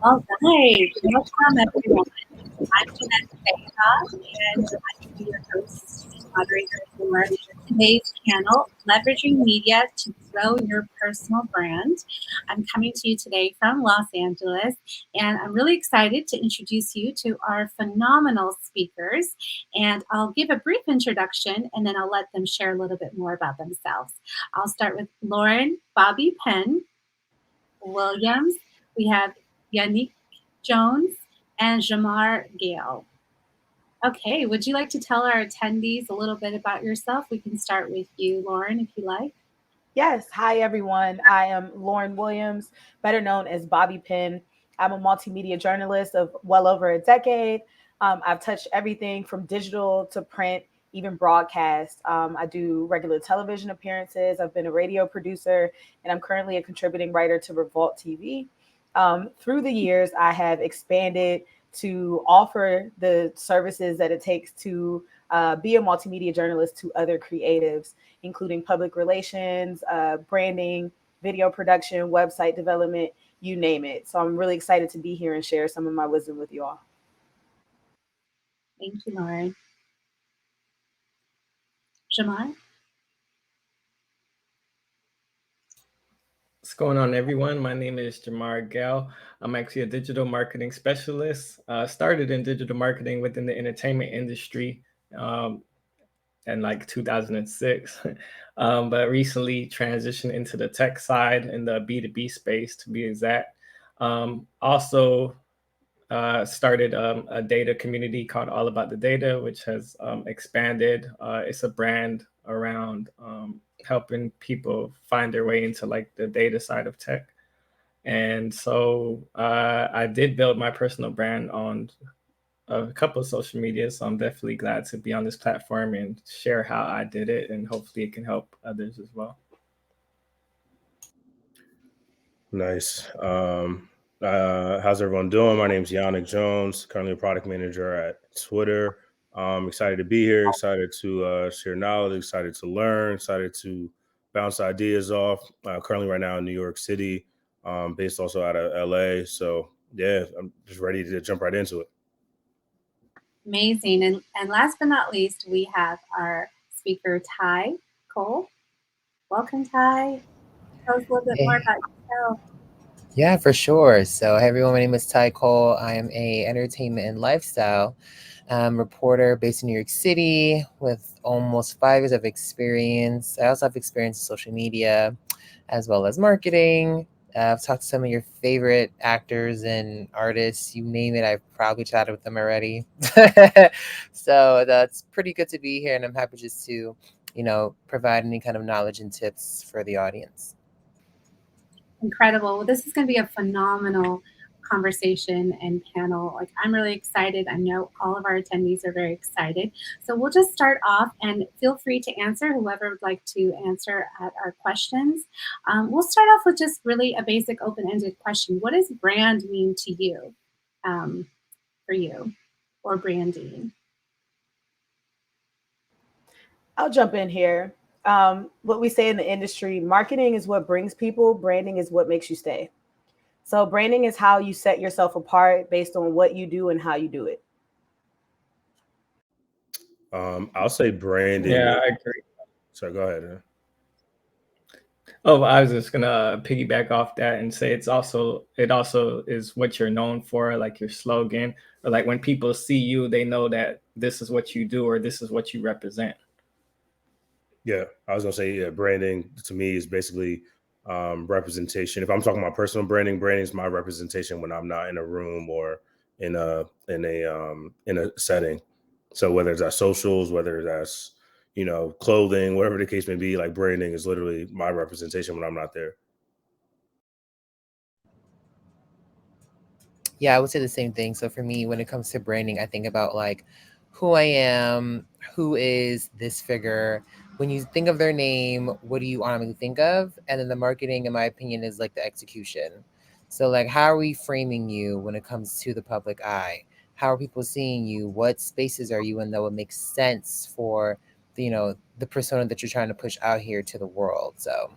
All right, welcome everyone. I'm Jeanette Beja, and I will be your host and moderator for today's panel, Leveraging Media to Grow Your Personal Brand. I'm coming to you today from Los Angeles, and I'm really excited to introduce you to our phenomenal speakers. And I'll give a brief introduction, and then I'll let them share a little bit more about themselves. I'll start with Lauren Bobby Penn Williams. We have Yannick Jones and Jamar Gale. Okay, would you like to tell our attendees a little bit about yourself? We can start with you, Lauren, if you like. Yes. Hi, everyone. I am Lauren Williams, better known as Bobby Penn. I'm a multimedia journalist of well over a decade. I've touched everything from digital to print, even broadcast. I do regular television appearances. I've been a radio producer, and I'm currently a contributing writer to Revolt TV. Through the years, I have expanded to offer the services that it takes to be a multimedia journalist to other creatives, including public relations, branding, video production, website development, you name it. So I'm really excited to be here and share some of my wisdom with you all. Thank you, Lauren. Jamar? What's going on, everyone? My name is Jamar Gale. I'm actually a digital marketing specialist. Started in digital marketing within the entertainment industry in like 2006, but recently transitioned into the tech side in the B2B space, to be exact. Also started a data community called All About the Data, which has expanded. It's a brand around helping people find their way into like the data side of tech. And so I did build my personal brand on a couple of social media. So I'm definitely glad to be on this platform and share how I did it. And hopefully it can help others as well. Nice. How's everyone doing? My name is Yannick Jones, currently a product manager at Twitter. Excited to be here, excited to share knowledge, excited to learn, excited to bounce ideas off. Currently right now in New York City, based also out of LA. So yeah, I'm just ready to jump right into it. Amazing. And last but not least, we have our speaker, Ty Cole. Welcome, Ty. Tell us a little bit more about yourself. Yeah, for sure. So, hey everyone, my name is Ty Cole. I am a entertainment and lifestyle reporter based in New York City with almost 5 years of experience. I also have experience in social media as well as marketing. I've talked to some of your favorite actors and artists. You name it, I've probably chatted with them already. So that's pretty good to be here, and I'm happy just to, provide any kind of knowledge and tips for the audience. Incredible. Well, this is going to be a phenomenal conversation and panel. Like, I'm really excited. I know all of our attendees are very excited. So we'll just start off, and feel free to answer, whoever would like to answer at our questions. We'll start off with just really a basic open-ended question. What does brand mean to you, for you, or branding? I'll jump in here. What we say in the industry, marketing is what brings people, branding is what makes you stay. So branding is how you set yourself apart based on what you do and how you do it. I'll say branding. Yeah, I agree. So go ahead. Oh, I was just gonna piggyback off that and say it also is what you're known for, like your slogan, or like when people see you, they know that this is what you do or this is what you represent. Yeah, I was gonna say, yeah, branding to me is basically representation. If I'm talking about personal branding, branding is my representation when I'm not in a room or in a setting. So whether it's at socials, whether that's clothing, whatever the case may be, like branding is literally my representation when I'm not there. Yeah, I would say the same thing. So for me, when it comes to branding, I think about like who I am, who is this figure. When you think of their name, what do you automatically think of? And then the marketing, in my opinion, is like the execution. So like, how are we framing you when it comes to the public eye? How are people seeing you? What spaces are you in that would make sense for the persona that you're trying to push out here to the world? So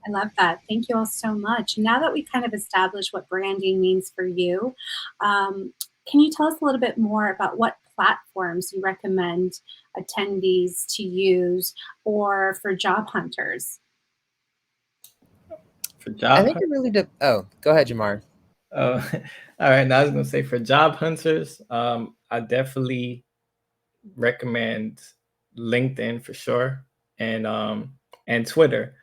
I love that. Thank you all so much. Now that we kind of established what branding means for you, can you tell us a little bit more about what platforms you recommend attendees to use or for job hunters? For I job think it really oh, go ahead, Jamar. all right. Now I was gonna say for job hunters, I definitely recommend LinkedIn for sure, and Twitter.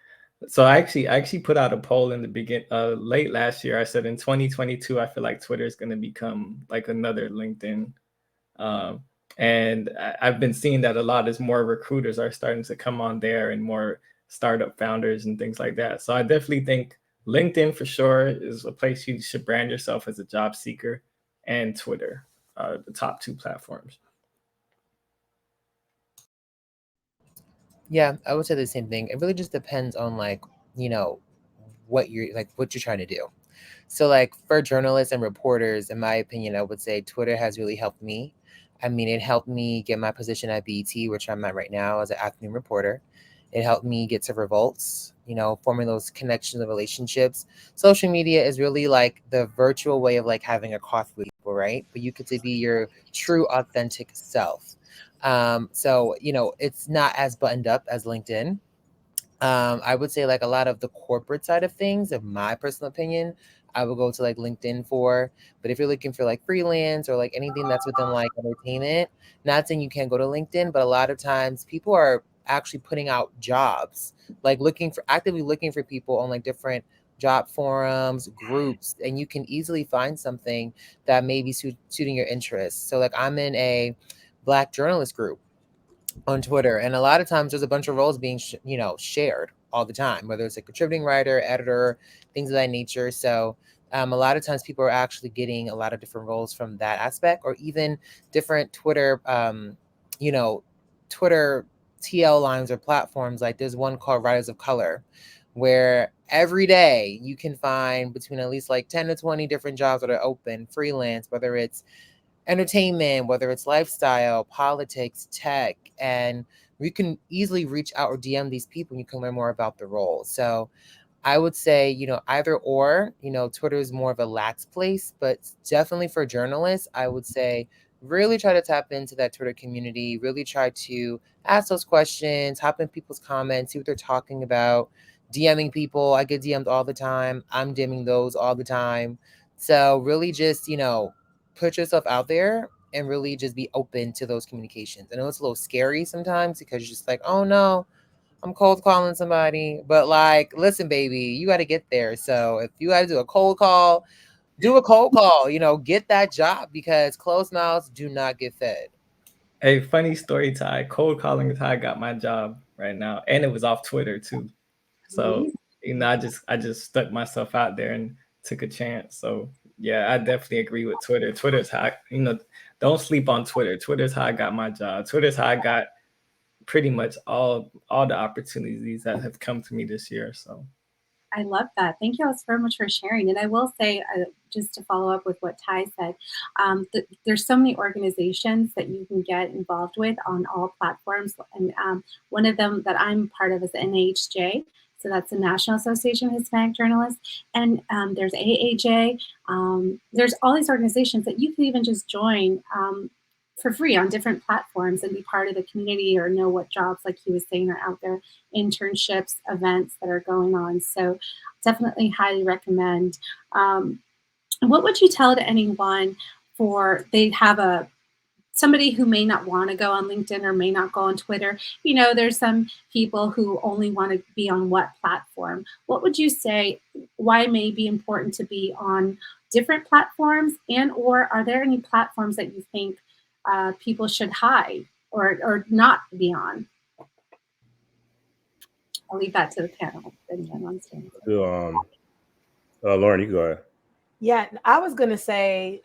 So I actually put out a poll in the late last year. I said in 2022, I feel like Twitter is going to become like another LinkedIn. Um, and I've been seeing that a lot as more recruiters are starting to come on there and more startup founders and things like that. So I definitely think LinkedIn for sure is a place you should brand yourself as a job seeker, and Twitter are the top two platforms. Yeah, I would say the same thing. It really just depends on like, you know, what you're trying to do. So like for journalists and reporters, in my opinion, I would say Twitter has really helped me. I mean, it helped me get my position at BET, which I'm at right now as an afternoon reporter. It helped me get to Revolts, forming those connections and relationships. Social media is really like the virtual way of like having a coffee with people, right? But you get to be your true, authentic self. So it's not as buttoned up as LinkedIn. I would say like a lot of the corporate side of things, of my personal opinion, I would go to like LinkedIn for. But if you're looking for like freelance or like anything that's within like entertainment, not saying you can't go to LinkedIn, but a lot of times people are actually putting out jobs, like actively looking for people on like different job forums, groups, and you can easily find something that may be suiting your interests. So like I'm in a Black journalist group on Twitter, and a lot of times there's a bunch of roles being shared all the time, whether it's a contributing writer, editor, things of that nature. So a lot of times people are actually getting a lot of different roles from that aspect, or even different you know, Twitter TL lines or platforms. Like there's one called Writers of Color, where every day you can find between at least like 10 to 20 different jobs that are open, freelance, whether it's entertainment, whether it's lifestyle, politics, tech, and we can easily reach out or DM these people and you can learn more about the role. So I would say, either or, Twitter is more of a lax place, but definitely for journalists, I would say really try to tap into that Twitter community, really try to ask those questions, hop in people's comments, see what they're talking about, DMing people. I get DM'd all the time. I'm DMing those all the time. So really just, put yourself out there and really just be open to those communications. I know it's a little scary sometimes because you're just like, oh no, I'm cold calling somebody. But like, listen, baby, you got to get there. So if you got to do a cold call, do a cold call, get that job, because closed mouths do not get fed. A funny story, Ty. Cold calling is how I got my job right now, and it was off Twitter too. So I just stuck myself out there and took a chance. So yeah, I definitely agree with Twitter. Twitter's how don't sleep on Twitter. Twitter's how I got my job. Twitter's how I got pretty much all the opportunities that have come to me this year. So I love that. Thank you all so much for sharing. And I will say, just to follow up with what Ty said, there's so many organizations that you can get involved with on all platforms. And one of them that I'm part of is NHJ. So that's the National Association of Hispanic Journalists. And there's AAJ. There's all these organizations that you can even just join for free on different platforms and be part of the community or know what jobs, like he was saying, are out there, internships, events that are going on. So definitely highly recommend. What would you tell to anyone they have somebody who may not want to go on LinkedIn or may not go on Twitter? There's some people who only want to be on what platform. What would you say why it may be important to be on different platforms, or are there any platforms that you think people should hide or not be on? I'll leave that to the panel. Lauren, you go ahead. Yeah, I was going to say,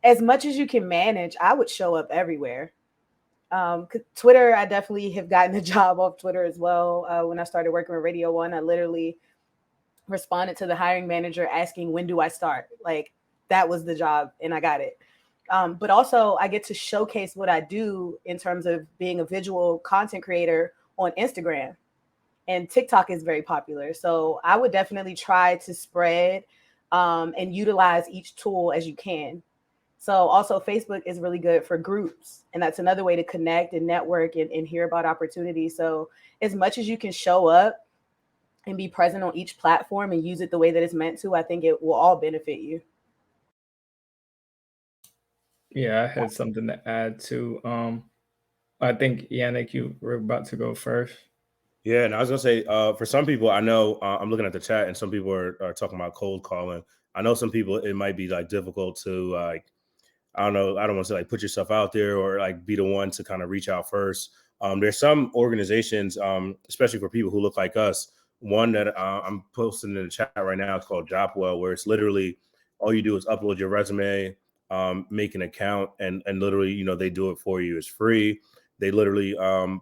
as much as you can manage, I would show up everywhere. Twitter, I definitely have gotten a job off Twitter as well. When I started working with Radio One, I literally responded to the hiring manager asking, when do I start? Like, that was the job, and I got it. But also, I get to showcase what I do in terms of being a visual content creator on Instagram. and TikTok is very popular. So I would definitely try to spread and utilize each tool as you can. So also Facebook is really good for groups, and that's another way to connect and network and hear about opportunities. So as much as you can show up and be present on each platform and use it the way that it's meant to, I think it will all benefit you. Yeah, I had something to add too. I think Yannick, you were about to go first. Yeah, and I was gonna say, for some people, I know I'm looking at the chat, and some people are talking about cold calling. I know some people it might be like difficult to like, I don't know, I don't want to say like put yourself out there or like be the one to kind of reach out first. There's some organizations, especially for people who look like us. One that I'm posting in the chat right now is called Jobwell, where it's literally all you do is upload your resume, make an account, and literally, they do it for you. It's free. They literally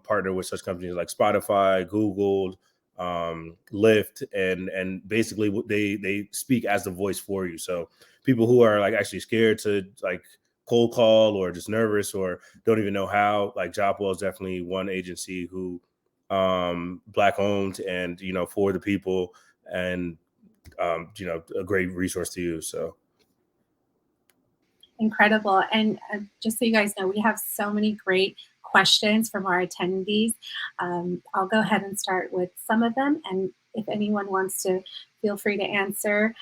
partner with such companies like Spotify, Google, Lyft, and basically they speak as the voice for you. So people who are like actually scared to like cold call or just nervous or don't even know how, like Jobwell is definitely one agency who Black owned and for the people, and a great resource to use. So incredible. And just so you guys know, we have so many great questions from our attendees. I'll go ahead and start with some of them, and if anyone wants to, feel free to answer.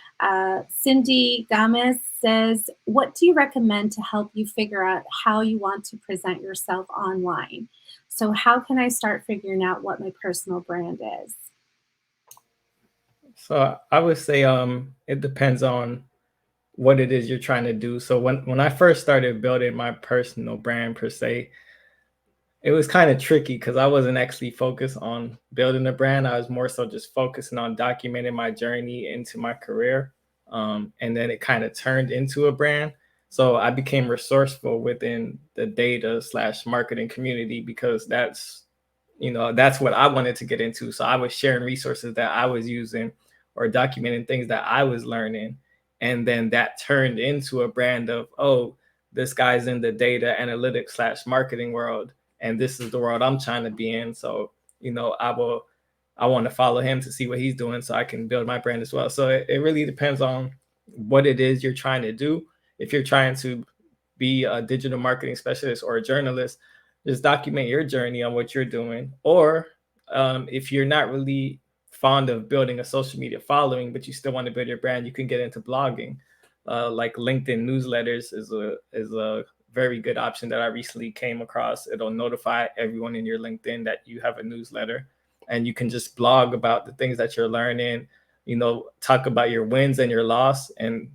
Cindy Gomez says, what do you recommend to help you figure out how you want to present yourself online? So how can I start figuring out what my personal brand is? So I would say it depends on what it is you're trying to do. So when I first started building my personal brand per se, it was kind of tricky because I wasn't actually focused on building a brand. I was more so just focusing on documenting my journey into my career. And then it kind of turned into a brand. So I became resourceful within the data / marketing community because that's what I wanted to get into. So I was sharing resources that I was using or documenting things that I was learning. And then that turned into a brand of, oh, this guy's in the data analytics / marketing world, and this is the world I'm trying to be in. So, I want to follow him to see what he's doing so I can build my brand as well. So it really depends on what it is you're trying to do. If you're trying to be a digital marketing specialist or a journalist, just document your journey on what you're doing. Or if you're not really fond of building a social media following, but you still want to build your brand, you can get into blogging. Like LinkedIn newsletters is a very good option that I recently came across. It'll notify everyone in your LinkedIn that you have a newsletter, and you can just blog about the things that you're learning, talk about your wins and your loss. And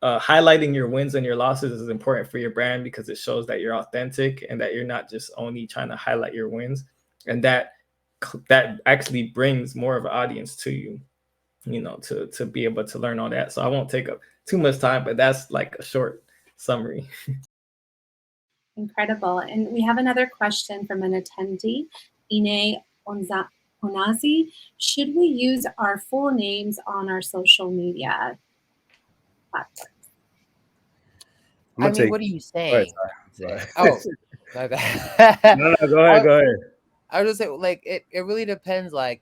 highlighting your wins and your losses is important for your brand because it shows that you're authentic and that you're not just only trying to highlight your wins. And that actually brings more of an audience to you, to be able to learn all that. So I won't take up too much time, but that's like a short summary. Incredible. And we have another question from an attendee, Ine Onazi. Should we use our full names on our social media platforms? What are you saying? Oh, my bad. No, go ahead. I would just say, like, it really depends. Like,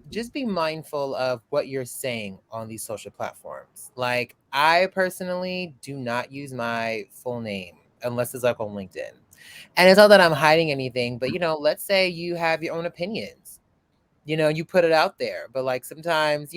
just be mindful of what you're saying on these social platforms. Like, I personally do not use my full name unless it's like on LinkedIn. And it's not that I'm hiding anything, but let's say you have your own opinions. You put it out there, but like sometimes,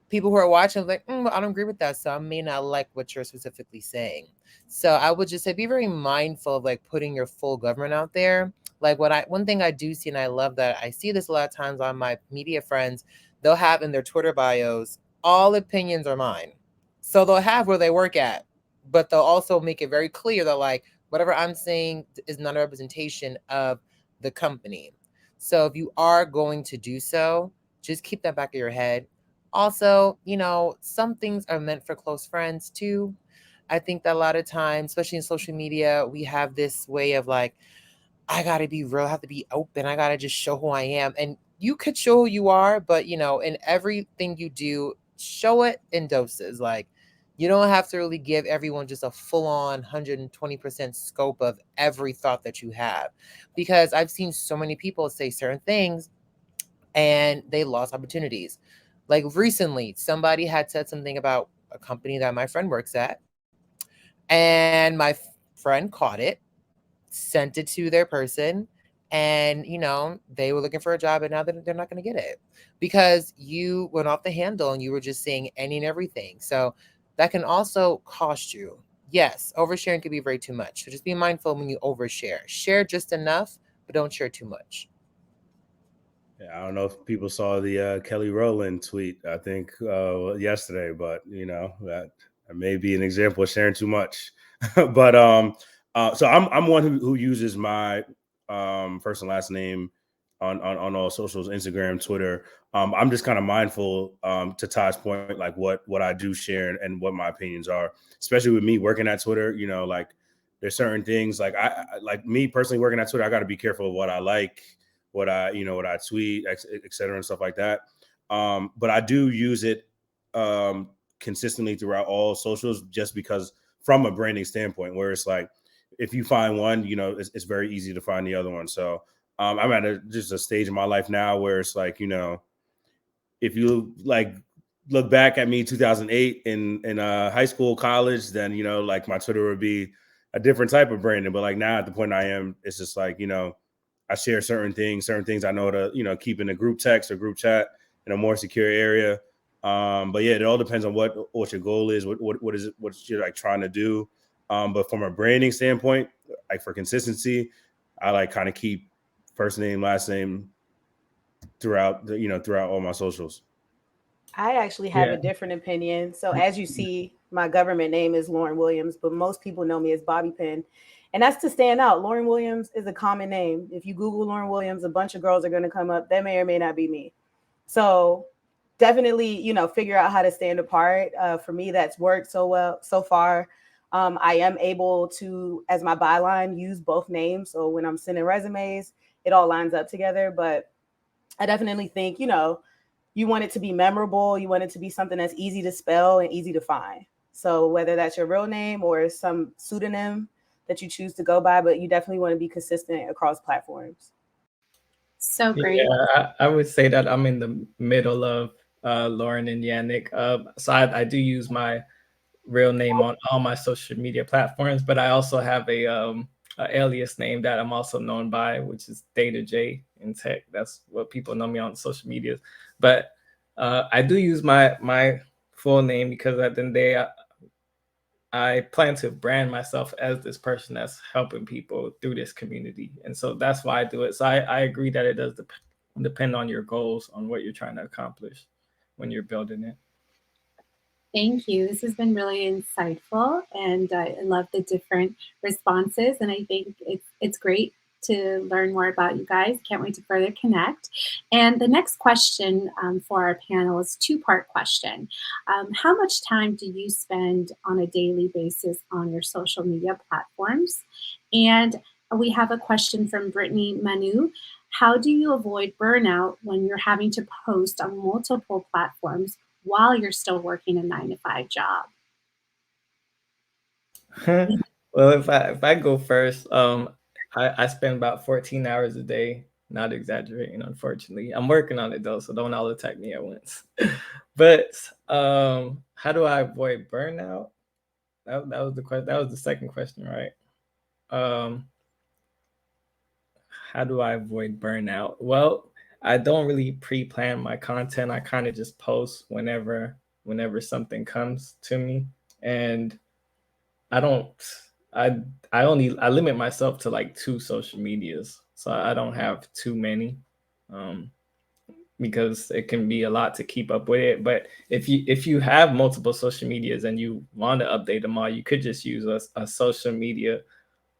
people who are watching like, I don't agree with that, so I may not like what you're specifically saying. So I would just say be very mindful of like putting your full government out there. Like one thing I do see, and I love that I see this a lot of times on my media friends, they'll have in their Twitter bios, all opinions are mine. So they'll have where they work at, but they'll also make it very clear that like whatever I'm saying is not a representation of the company. So if you are going to do so, just keep that back of your head. Also, some things are meant for close friends too. I think that a lot of times, especially in social media, we have this way of like, I got to be real, I have to be open, I got to just show who I am. And you could show who you are, but, in everything you do, show it in doses. Like, you don't have to really give everyone just a full-on 120% scope of every thought that you have. Because I've seen so many people say certain things, and they lost opportunities. Like recently, somebody had said something about a company that my friend works at, and my friend caught it, sent it to their person, and they were looking for a job, and now they're not going to get it because you went off the handle and you were just saying any and everything. So that can also cost you. Yes, oversharing can be very too much. So just be mindful when you overshare. Share just enough, but don't share too much. Yeah, I don't know if people saw the Kelly Rowland tweet, I think yesterday, but that may be an example of sharing too much. But so I'm one who uses my first and last name on all socials, Instagram, Twitter. I'm just kind of mindful, to Todd's point, like what I do share and what my opinions are, especially with me working at Twitter. Like there's certain things like like me personally working at Twitter, I got to be careful of what I like, what I tweet, et cetera, and stuff like that. But I do use it consistently throughout all socials, just because from a branding standpoint, where it's like, if you find one, it's very easy to find the other one. So I'm at just a stage in my life now where it's like, if you like look back at me 2008 in high school, college, then like my Twitter would be a different type of branding. But like now at the point I am, it's just like, I share certain things I know to keep in a group text or group chat in a more secure area. But yeah, it all depends on what your goal is, what is it, what you're like trying to do. But from a branding standpoint, like for consistency, I like kind of keep first name, last name throughout all my socials. I actually have Yeah. a different opinion. So, as you see, my government name is Lauren Williams, but most people know me as Bobby Pin. And that's to stand out. Lauren Williams is a common name. If you Google Lauren Williams, a bunch of girls are going to come up. That may or may not be me. So, definitely, figure out how to stand apart. For me, that's worked so well so far. I am able to, as my byline, use both names. So, when I'm sending resumes, it all lines up together. But I definitely think, you want it to be memorable. You want it to be something that's easy to spell and easy to find. So whether that's your real name or some pseudonym that you choose to go by, but you definitely want to be consistent across platforms. So great. Yeah, I would say that I'm in the middle of Lauren and Yannick. So I do use my real name on all my social media platforms, but I also have a alias name that I'm also known by, which is Data J in tech. That's what people know me on social media. But I do use my full name because at the end of the day, I plan to brand myself as this person that's helping people through this community. And so that's why I do it. So I agree that it does depend on your goals, on what you're trying to accomplish when you're building it. Thank you. This has been really insightful, and I love the different responses. And I think it's great to learn more about you guys. Can't wait to further connect. And the next question for our panel is a two-part question. How much time do you spend on a daily basis on your social media platforms? And we have a question from Brittany Manu. How do you avoid burnout when you're having to post on multiple platforms while you're still working a 9-to-5 job? Well, if I go first, I spend about 14 hours a day. Not exaggerating, unfortunately. I'm working on it though, so don't all attack me at once. But how do I avoid burnout? That was the question. That was the second question, right? Um, how do I avoid burnout? Well, I don't really pre-plan my content. I kind of just post whenever something comes to me, and I don't. I I limit myself to like 2 social medias, so I don't have too many, um, because it can be a lot to keep up with it. But if you have multiple social medias and you want to update them all, you could just use a social media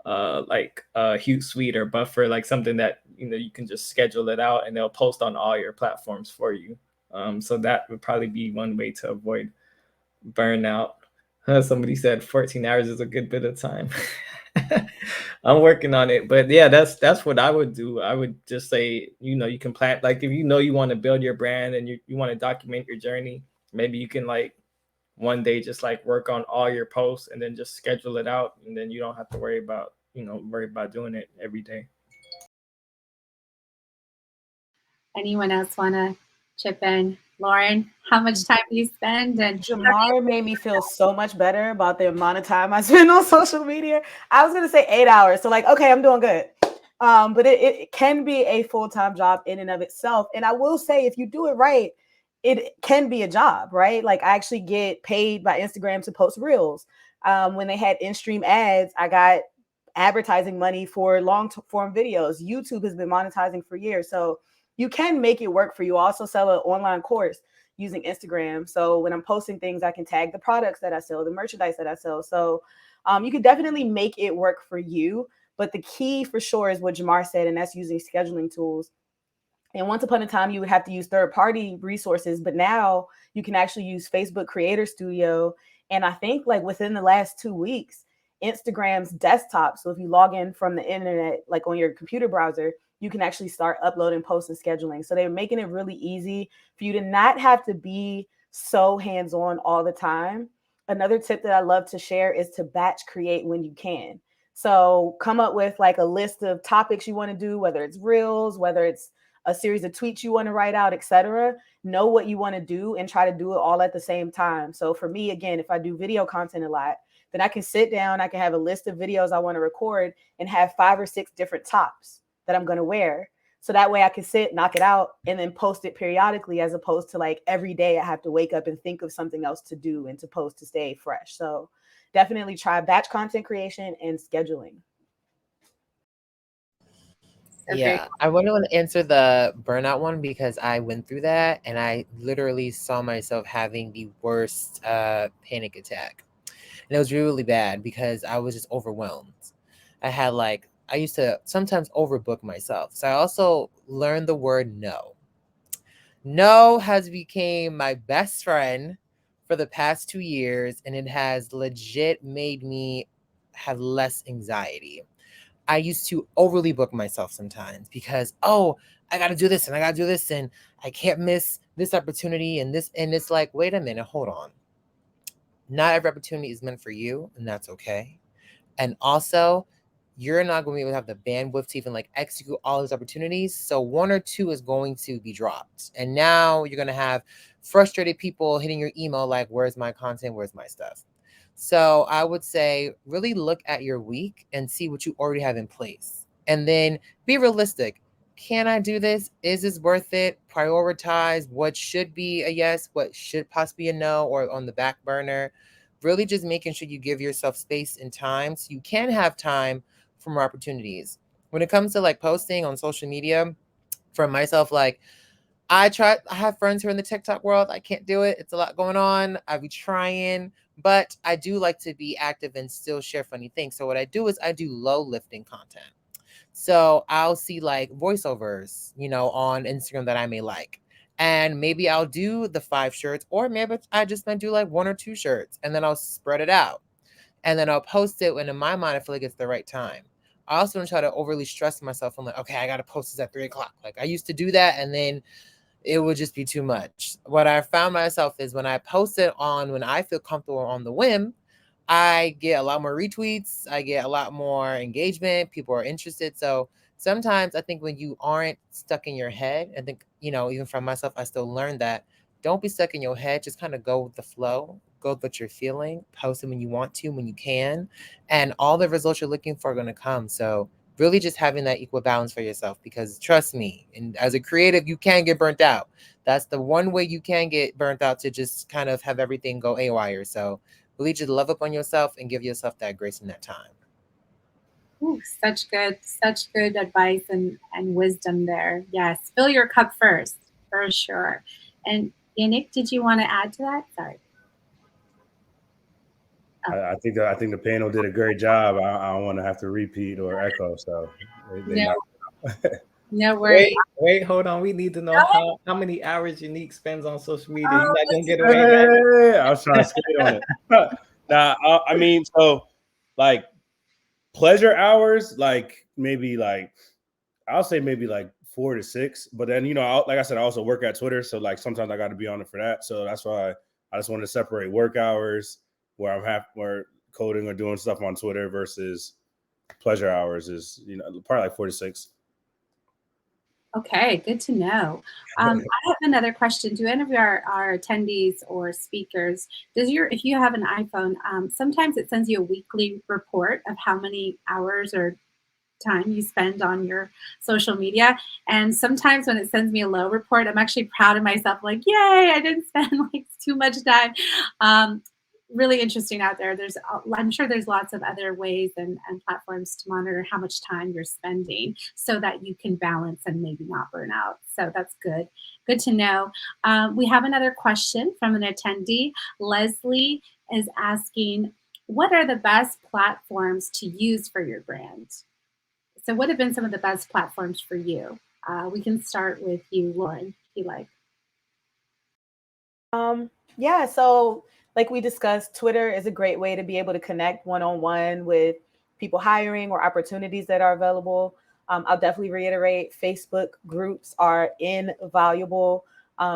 like Hootsuite or Buffer, like something that you can just schedule it out and they'll post on all your platforms for you. So that would probably be one way to avoid burnout. Somebody said 14 hours is a good bit of time. I'm working on it, but yeah, that's what I would do. I would just say, you can plan, like if you want to build your brand and you want to document your journey, maybe you can like one day just like work on all your posts and then just schedule it out, and then you don't have to worry about doing it every day. Anyone else want to chip in? Lauren, how much time do you spend? And Jamar made me feel so much better about the amount of time I spend on social media. I was gonna say 8 hours, so like, okay, I'm doing good. But it can be a full-time job in and of itself. And I will say, if you do it right, it can be a job, right? Like I actually get paid by Instagram to post reels. When they had in-stream ads, I got advertising money for long-form videos. YouTube has been monetizing for years, so you can make it work for you. I also sell an online course using Instagram. So when I'm posting things, I can tag the products that I sell, the merchandise that I sell. So you can definitely make it work for you. But the key for sure is what Jamar said, and that's using scheduling tools. And once upon a time, you would have to use third-party resources, but now you can actually use Facebook Creator Studio. And I think like within the last 2 weeks, Instagram's desktop. So if you log in from the internet, like on your computer browser, you can actually start uploading posts and scheduling. So they're making it really easy for you to not have to be so hands-on all the time. Another tip that I love to share is to batch create when you can. So come up with like a list of topics you want to do, whether it's reels, whether it's a series of tweets you want to write out, etc. Know what you want to do and try to do it all at the same time. So for me, again, if I do video content a lot, then I can sit down, I can have a list of videos I want to record and have 5 or 6 different tops that I'm going to wear. So that way I can sit, knock it out, and then post it periodically, as opposed to like every day I have to wake up and think of something else to do and to post to stay fresh. So definitely try batch content creation and scheduling. Yeah, I want to answer the burnout one because I went through that and I literally saw myself having the worst panic attack. And it was really, really bad because I was just overwhelmed. I used to sometimes overbook myself. So I also learned the word no. No has become my best friend for the past 2 years, and it has legit made me have less anxiety. I used to overly book myself sometimes because, I got to do this and I got to do this and I can't miss this opportunity and this. And it's like, wait a minute, hold on. Not every opportunity is meant for you, and that's okay. And also, you're not going to be able to have the bandwidth to even like execute all those opportunities. So one or two is going to be dropped. And now you're going to have frustrated people hitting your email like, where's my content? Where's my stuff? So I would say really look at your week and see what you already have in place. And then be realistic. Can I do this? Is this worth it? Prioritize what should be a yes, what should possibly be a no, or on the back burner. Really just making sure you give yourself space and time so you can have time for more opportunities. When it comes to like posting on social media, for myself, like I have friends who are in the TikTok world. I can't do it. It's a lot going on. I be trying, but I do like to be active and still share funny things. So what I do is I do low lifting content. So I'll see like voiceovers, on Instagram that I may like. And maybe I'll do the 5 shirts, or maybe I just might do like 1 or 2 shirts, and then I'll spread it out. And then I'll post it when in my mind I feel like it's the right time. I also don't try to overly stress myself. I'm like, okay, I got to post this at 3:00. Like I used to do that, and then it would just be too much. What I found myself is when I post it on when I feel comfortable on the whim, I get a lot more retweets. I get a lot more engagement. People are interested. So sometimes I think when you aren't stuck in your head, I think, even from myself, I still learned that don't be stuck in your head. Just kind of go with the flow, go with what you're feeling, post it when you want to, when you can, and all the results you're looking for are going to come. So really just having that equal balance for yourself, because trust me, and as a creative, you can get burnt out. That's the one way you can get burnt out, to just kind of have everything go haywire. So really just love up on yourself and give yourself that grace and that time. Ooh, such good advice and wisdom there. Yes, fill your cup first, for sure. And Yannick, did you want to add to that? Sorry. I think the panel did a great job. I don't want to have to repeat or echo. So they No worries. Wait, hold on. We need to know how many hours Unique spends on social media. You're not gonna get away. Hey, I was trying to skate on it. Nah, I mean, so like pleasure hours, like maybe like I'll say maybe like 4 to 6. But then like I said, I also work at Twitter, so like sometimes I got to be on it for that. So that's why I just want to separate work hours where where coding or doing stuff on Twitter versus pleasure hours is probably like 4 to 6. Okay, good to know. I have another question. Do any of our attendees or speakers, if you have an iPhone, sometimes it sends you a weekly report of how many hours or time you spend on your social media. And sometimes when it sends me a low report, I'm actually proud of myself, like, yay, I didn't spend like too much time. Um, really interesting out there. I'm sure there's lots of other ways and platforms to monitor how much time you're spending so that you can balance and maybe not burn out. So that's good. Good to know. We have another question from an attendee. Leslie is asking, what are the best platforms to use for your brand? So what have been some of the best platforms for you? We can start with you, Lauren, if you like. Yeah, so like we discussed, Twitter is a great way to be able to connect one-on-one with people hiring or opportunities that are available. I'll definitely reiterate, Facebook groups are invaluable.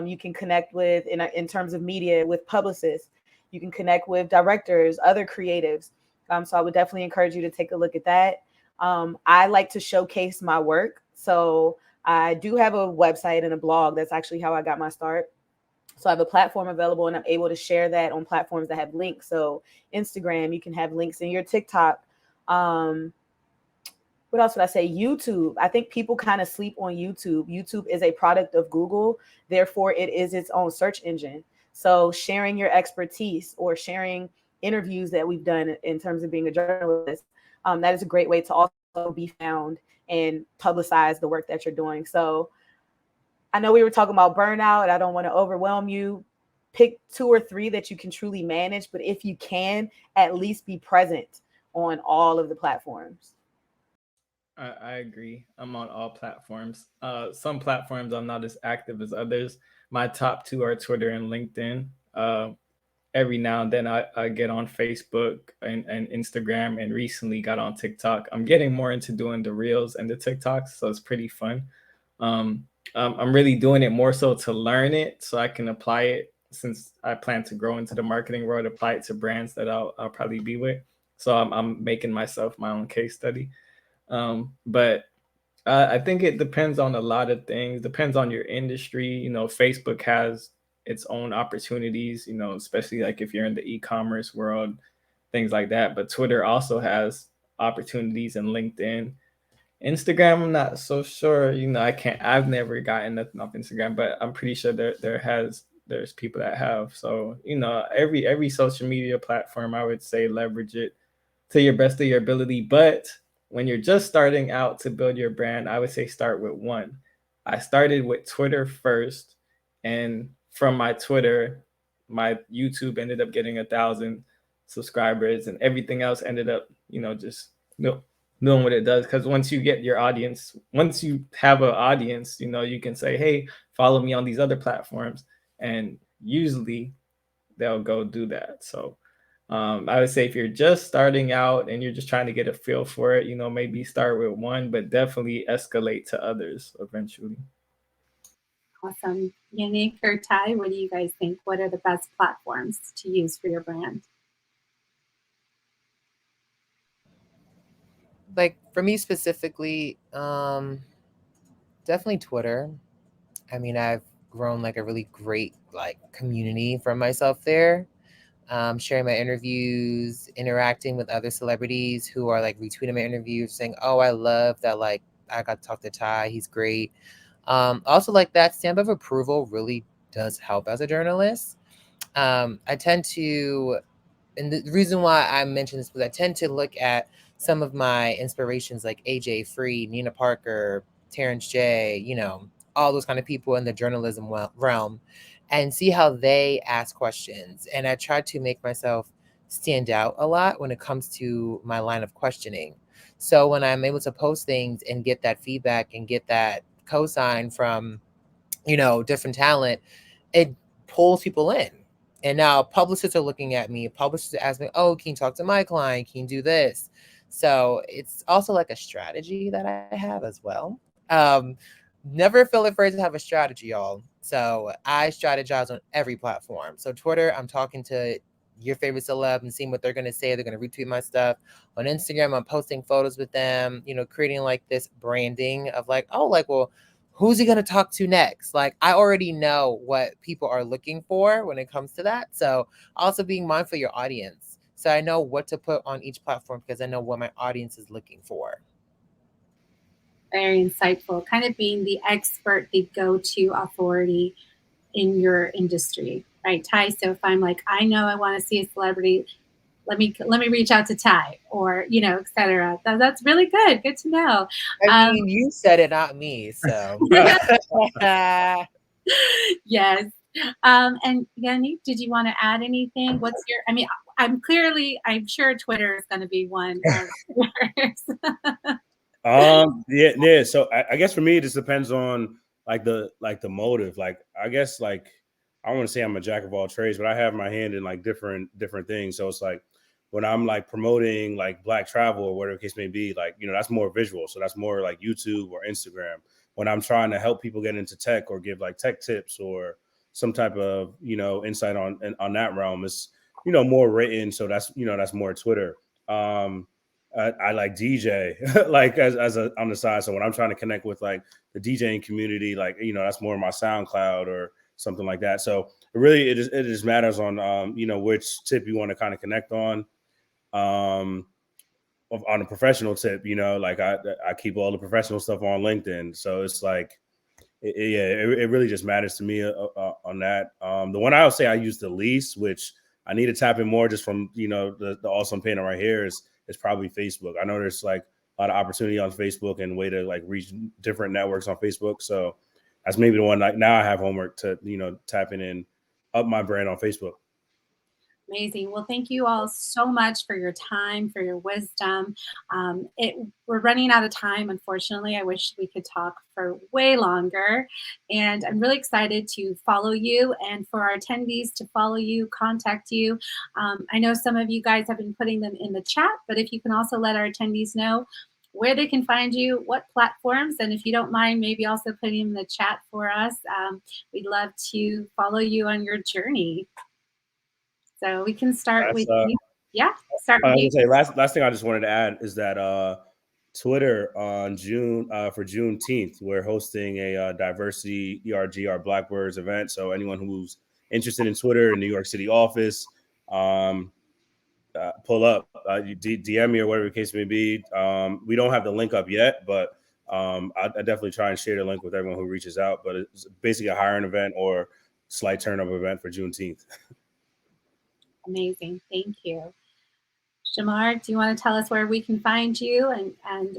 You can connect with, in terms of media, with publicists. You can connect with directors, other creatives. So I would definitely encourage you to take a look at that. I like to showcase my work. So I do have a website and a blog. That's actually how I got my start. So I have a platform available and I'm able to share that on platforms that have links. So Instagram, you can have links in your TikTok. What else would I say? YouTube. I think people kind of sleep on YouTube. YouTube is a product of Google. Therefore, it is its own search engine. So sharing your expertise or sharing interviews that we've done in terms of being a journalist, that is a great way to also be found and publicize the work that you're doing. So I know we were talking about burnout. I don't want to overwhelm you. Pick 2 or 3 that you can truly manage, but if you can, at least be present on all of the platforms. I agree. I'm on all platforms. Some platforms I'm not as active as others. My top 2 are Twitter and LinkedIn. Every now and then I get on Facebook and Instagram, and recently got on TikTok. I'm getting more into doing the reels and the TikToks, so it's pretty fun. I'm really doing it more so to learn it so I can apply it, since I plan to grow into the marketing world, apply it to brands that I'll probably be with. So I'm making myself my own case study. But I think it depends on a lot of things. Depends on your industry. Facebook has its own opportunities. Especially like if you're in the e-commerce world, things like that. But Twitter also has opportunities, and LinkedIn. Instagram, I'm not so sure. I've never gotten nothing off Instagram, but I'm pretty sure there's people that have. So every social media platform, I would say leverage it to your best of your ability. But when you're just starting out to build your brand, I would say start with one. I started with Twitter first, and from my Twitter, my YouTube ended up getting 1,000 subscribers, and everything else ended up, just doing what it does. Because once you get your audience, once you have an audience, you can say, hey, follow me on these other platforms, and usually they'll go do that. So I would say if you're just starting out and you're just trying to get a feel for it, maybe start with one, but definitely escalate to others eventually. Awesome. Yannick or Ty, what do you guys think? What are the best platforms to use for your brand? Like for me specifically, definitely Twitter. I mean, I've grown like a really great like community from myself there. Sharing my interviews, interacting with other celebrities who are like retweeting my interviews, saying, "Oh, I love that! Like, I got to talk to Ty. He's great." Also, like that stamp of approval really does help as a journalist. I tend to, and the reason why I mention this is I tend to look at some of my inspirations like AJ Free, Nina Parker, Terrence J, all those kind of people in the journalism realm, and see how they ask questions. And I try to make myself stand out a lot when it comes to my line of questioning. So when I'm able to post things and get that feedback and get that cosign from, different talent, it pulls people in. And now publicists are looking at me. Publicists are asking, oh, can you talk to my client? Can you do this? So it's also like a strategy that I have as well. Never feel afraid to have a strategy, y'all. So I strategize on every platform. So Twitter, I'm talking to your favorite celeb and seeing what they're going to say. They're going to retweet my stuff. On Instagram, I'm posting photos with them, creating like this branding of like, oh, like, well, who's he going to talk to next? Like, I already know what people are looking for when it comes to that. So also being mindful of your audience. So I know what to put on each platform because I know what my audience is looking for. Very insightful. Kind of being the expert, the go-to authority in your industry, right, Ty? So if I'm like, I know I want to see a celebrity, let me reach out to Ty, or et cetera. That's really good. Good to know. I mean, you said it, not me. So yes. And Yannick, did you want to add anything? What's your? I mean, I'm sure Twitter is going to be one of yours. Yeah. So I guess for me, it just depends on the motive. Like, I guess, like, I don't want to say I'm a jack of all trades, but I have my hand in like different things. So it's like when I'm like promoting like Black travel or whatever the case may be, like, that's more visual. So that's more like YouTube or Instagram. When I'm trying to help people get into tech or give like tech tips or some type of, insight on that realm, it's, more written. So that's more Twitter. I like DJ like as a on the side. So when I'm trying to connect with like the DJing community, like, that's more my SoundCloud or something like that. So it just matters on which tip you want to kind of connect on. On a professional tip, like I keep all the professional stuff on LinkedIn. So it's like it really just matters to me on that. The one I would say I use the least, which I need to tap in more just from the awesome painter right here, is probably Facebook. I know there's like a lot of opportunity on Facebook and way to like reach different networks on Facebook. So that's maybe the one. Like, now I have homework to tapping in up my brand on Facebook. Amazing. Well, thank you all so much for your time, for your wisdom. We're running out of time, unfortunately. I wish we could talk for way longer. And I'm really excited to follow you and for our attendees to follow you, contact you. I know some of you guys have been putting them in the chat, but if you can also let our attendees know where they can find you, what platforms, and if you don't mind, maybe also putting them in the chat for us. We'd love to follow you on your journey. So we can start with you. Yeah, start with you. Say, last thing I just wanted to add is that Twitter on for Juneteenth, we're hosting a diversity ERG, our Blackbirds event. So anyone who's interested in Twitter in New York City office, pull up, DM me or whatever the case may be. We don't have the link up yet, but I definitely try and share the link with everyone who reaches out. But it's basically a hiring event or slight turnover event for Juneteenth. Amazing. Thank you. Jamar, do you want to tell us where we can find you? And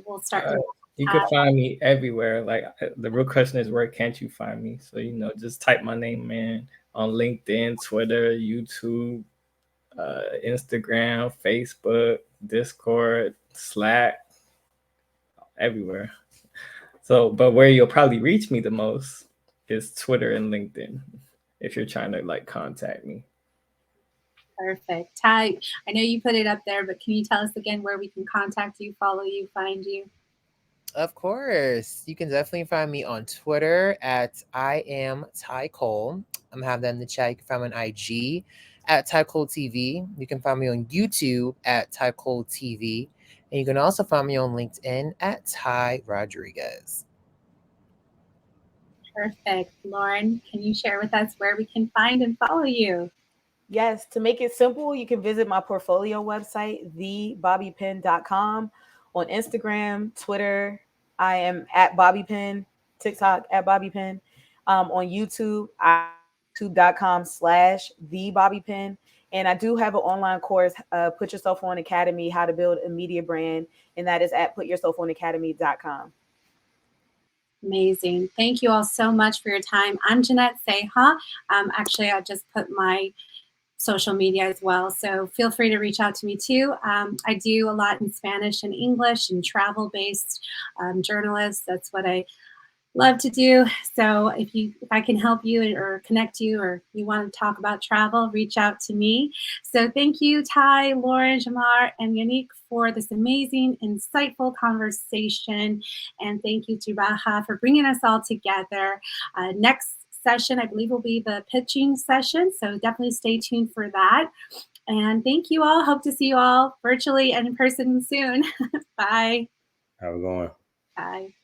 we'll start with you can find me everywhere. Like, the real question is, where can't you find me? So, just type my name in on LinkedIn, Twitter, YouTube, Instagram, Facebook, Discord, Slack, everywhere. So, but where you'll probably reach me the most is Twitter and LinkedIn if you're trying to like contact me. Perfect. Ty, I know you put it up there, but can you tell us again where we can contact you, follow you, find you? Of course. You can definitely find me on Twitter at I am Ty Cole. I'm having that in the chat. You can find me on IG at Ty Cole TV. You can find me on YouTube at Ty Cole TV. And you can also find me on LinkedIn at Ty Rodriguez. Perfect. Lauren, can you share with us where we can find and follow you? Yes, to make it simple, you can visit my portfolio website, thebobbypin.com. On Instagram, Twitter, I am at BobbyPin, TikTok at BobbyPin. On YouTube, youtube.com/thebobbypin. And I do have an online course, Put Yourself On Academy, how to build a media brand. And that is at putyourselefonacademy.com. Amazing. Thank you all so much for your time. I'm Jeanette Seha. Actually, I just put my social media as well, so feel free to reach out to me too. I do a lot in Spanish and English and travel-based journalists. That's what I love to do. So if I can help you or connect you, or you want to talk about travel, reach out to me. So thank you, Ty, Lauren, Jamar, and Yannick for this amazing, insightful conversation. And thank you to Raha for bringing us all together. Next session, I believe, will be the pitching session. So definitely stay tuned for that. And thank you all. Hope to see you all virtually and in person soon. Bye. How we going? Bye.